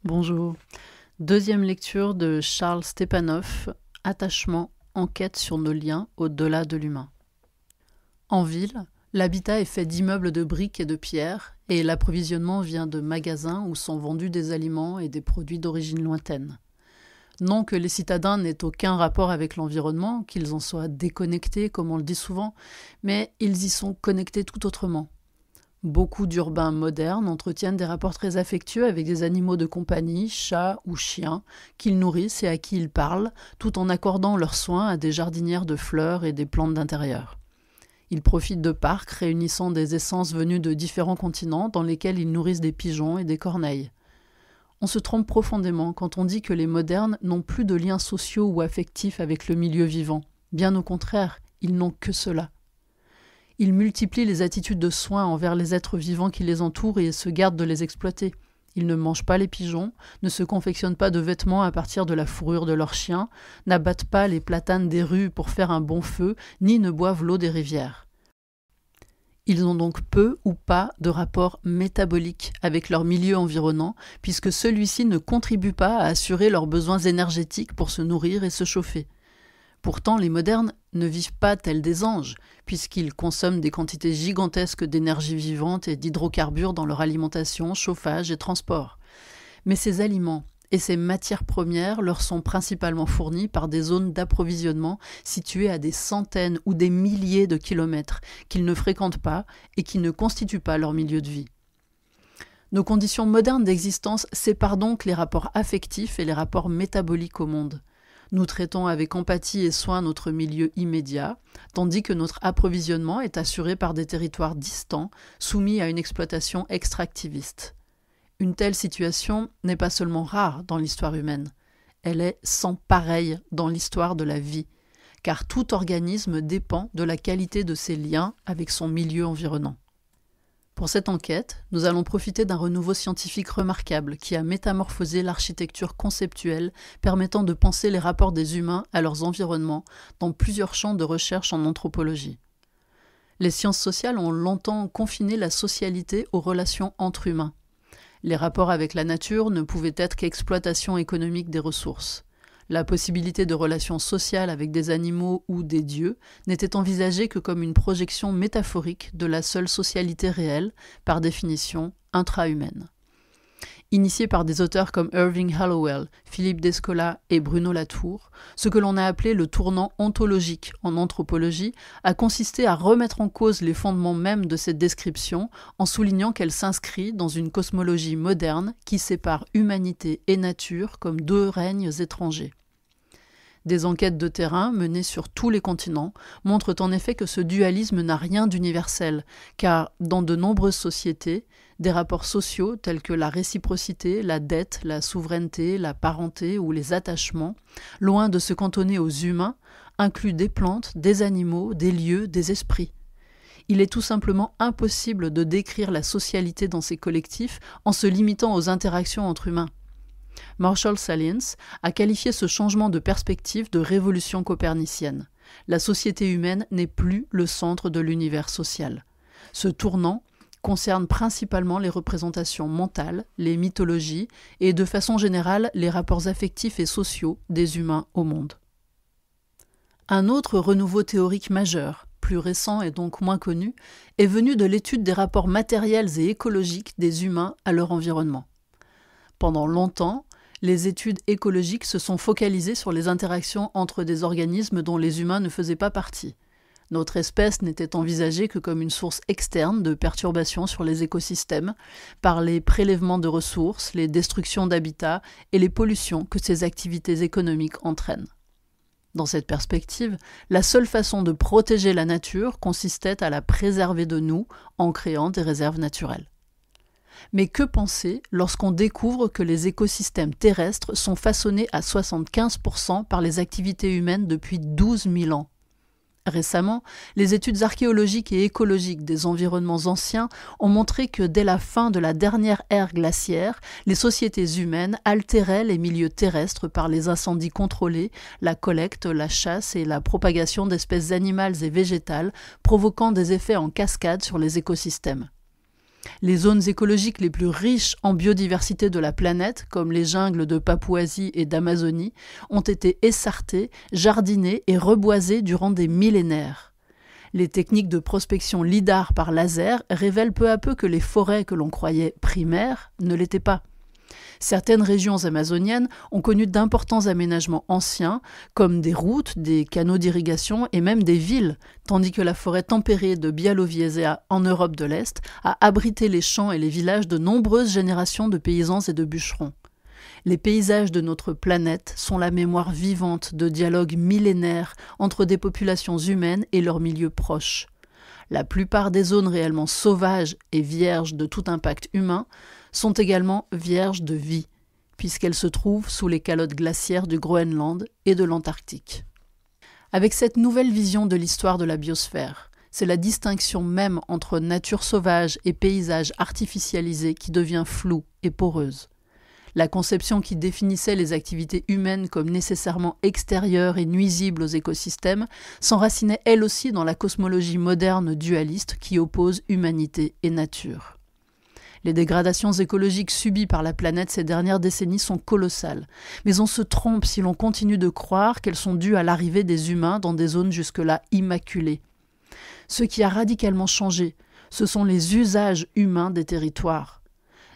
Bonjour. Deuxième lecture de Charles Stepanov, Attachement, enquête sur nos liens au-delà de l'humain. En ville, l'habitat est fait d'immeubles de briques et de pierres, et l'approvisionnement vient de magasins où sont vendus des aliments et des produits d'origine lointaine. Non que les citadins n'aient aucun rapport avec l'environnement, qu'ils en soient déconnectés, comme on le dit souvent, mais ils y sont connectés tout autrement. Beaucoup d'urbains modernes entretiennent des rapports très affectueux avec des animaux de compagnie, chats ou chiens, qu'ils nourrissent et à qui ils parlent, tout en accordant leurs soins à des jardinières de fleurs et des plantes d'intérieur. Ils profitent de parcs réunissant des essences venues de différents continents dans lesquels ils nourrissent des pigeons et des corneilles. On se trompe profondément quand on dit que les modernes n'ont plus de liens sociaux ou affectifs avec le milieu vivant. Bien au contraire, ils n'ont que cela. Ils multiplient les attitudes de soins envers les êtres vivants qui les entourent et se gardent de les exploiter. Ils ne mangent pas les pigeons, ne se confectionnent pas de vêtements à partir de la fourrure de leurs chiens, n'abattent pas les platanes des rues pour faire un bon feu, ni ne boivent l'eau des rivières. Ils ont donc peu ou pas de rapport métabolique avec leur milieu environnant, puisque celui-ci ne contribue pas à assurer leurs besoins énergétiques pour se nourrir et se chauffer. Pourtant, les modernes ne vivent pas tels des anges, puisqu'ils consomment des quantités gigantesques d'énergie vivante et d'hydrocarbures dans leur alimentation, chauffage et transport. Mais ces aliments et ces matières premières leur sont principalement fournis par des zones d'approvisionnement situées à des centaines ou des milliers de kilomètres qu'ils ne fréquentent pas et qui ne constituent pas leur milieu de vie. Nos conditions modernes d'existence séparent donc les rapports affectifs et les rapports métaboliques au monde. Nous traitons avec empathie et soin notre milieu immédiat, tandis que notre approvisionnement est assuré par des territoires distants, soumis à une exploitation extractiviste. Une telle situation n'est pas seulement rare dans l'histoire humaine, elle est sans pareille dans l'histoire de la vie, car tout organisme dépend de la qualité de ses liens avec son milieu environnant. Pour cette enquête, nous allons profiter d'un renouveau scientifique remarquable qui a métamorphosé l'architecture conceptuelle permettant de penser les rapports des humains à leurs environnements dans plusieurs champs de recherche en anthropologie. Les sciences sociales ont longtemps confiné la socialité aux relations entre humains. Les rapports avec la nature ne pouvaient être qu'exploitation économique des ressources. La possibilité de relations sociales avec des animaux ou des dieux n'était envisagée que comme une projection métaphorique de la seule socialité réelle, par définition intra-humaine. Initié par des auteurs comme Irving Hallowell, Philippe Descola et Bruno Latour, ce que l'on a appelé le tournant ontologique en anthropologie a consisté à remettre en cause les fondements mêmes de cette description en soulignant qu'elle s'inscrit dans une cosmologie moderne qui sépare humanité et nature comme deux règnes étrangers. Des enquêtes de terrain menées sur tous les continents montrent en effet que ce dualisme n'a rien d'universel, car dans de nombreuses sociétés, des rapports sociaux tels que la réciprocité, la dette, la souveraineté, la parenté ou les attachements, loin de se cantonner aux humains, incluent des plantes, des animaux, des lieux, des esprits. Il est tout simplement impossible de décrire la socialité dans ces collectifs en se limitant aux interactions entre humains. Marshall Sahlins a qualifié ce changement de perspective de révolution copernicienne. La société humaine n'est plus le centre de l'univers social. Ce tournant concerne principalement les représentations mentales, les mythologies et de façon générale les rapports affectifs et sociaux des humains au monde. Un autre renouveau théorique majeur, plus récent et donc moins connu, est venu de l'étude des rapports matériels et écologiques des humains à leur environnement. Pendant longtemps, les études écologiques se sont focalisées sur les interactions entre des organismes dont les humains ne faisaient pas partie. Notre espèce n'était envisagée que comme une source externe de perturbations sur les écosystèmes, par les prélèvements de ressources, les destructions d'habitats et les pollutions que ces activités économiques entraînent. Dans cette perspective, la seule façon de protéger la nature consistait à la préserver de nous en créant des réserves naturelles. Mais que penser lorsqu'on découvre que les écosystèmes terrestres sont façonnés à 75% par les activités humaines depuis 12 000 ans ? Récemment, les études archéologiques et écologiques des environnements anciens ont montré que dès la fin de la dernière ère glaciaire, les sociétés humaines altéraient les milieux terrestres par les incendies contrôlés, la collecte, la chasse et la propagation d'espèces animales et végétales, provoquant des effets en cascade sur les écosystèmes. Les zones écologiques les plus riches en biodiversité de la planète, comme les jungles de Papouasie et d'Amazonie, ont été essartées, jardinées et reboisées durant des millénaires. Les techniques de prospection lidar par laser révèlent peu à peu que les forêts que l'on croyait primaires ne l'étaient pas. Certaines régions amazoniennes ont connu d'importants aménagements anciens, comme des routes, des canaux d'irrigation et même des villes, tandis que la forêt tempérée de Bialowieza en Europe de l'Est a abrité les champs et les villages de nombreuses générations de paysans et de bûcherons. Les paysages de notre planète sont la mémoire vivante de dialogues millénaires entre des populations humaines et leurs milieux proches. La plupart des zones réellement sauvages et vierges de tout impact humain sont également vierges de vie, puisqu'elles se trouvent sous les calottes glaciaires du Groenland et de l'Antarctique. Avec cette nouvelle vision de l'histoire de la biosphère, c'est la distinction même entre nature sauvage et paysage artificialisé qui devient floue et poreuse. La conception qui définissait les activités humaines comme nécessairement extérieures et nuisibles aux écosystèmes s'enracinait elle aussi dans la cosmologie moderne dualiste qui oppose humanité et nature. Les dégradations écologiques subies par la planète ces dernières décennies sont colossales, mais on se trompe si l'on continue de croire qu'elles sont dues à l'arrivée des humains dans des zones jusque-là immaculées. Ce qui a radicalement changé, ce sont les usages humains des territoires.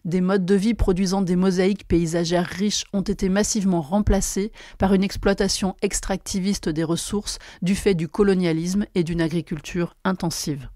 Des modes de vie produisant des mosaïques paysagères riches ont été massivement remplacés par une exploitation extractiviste des ressources du fait du colonialisme et d'une agriculture intensive.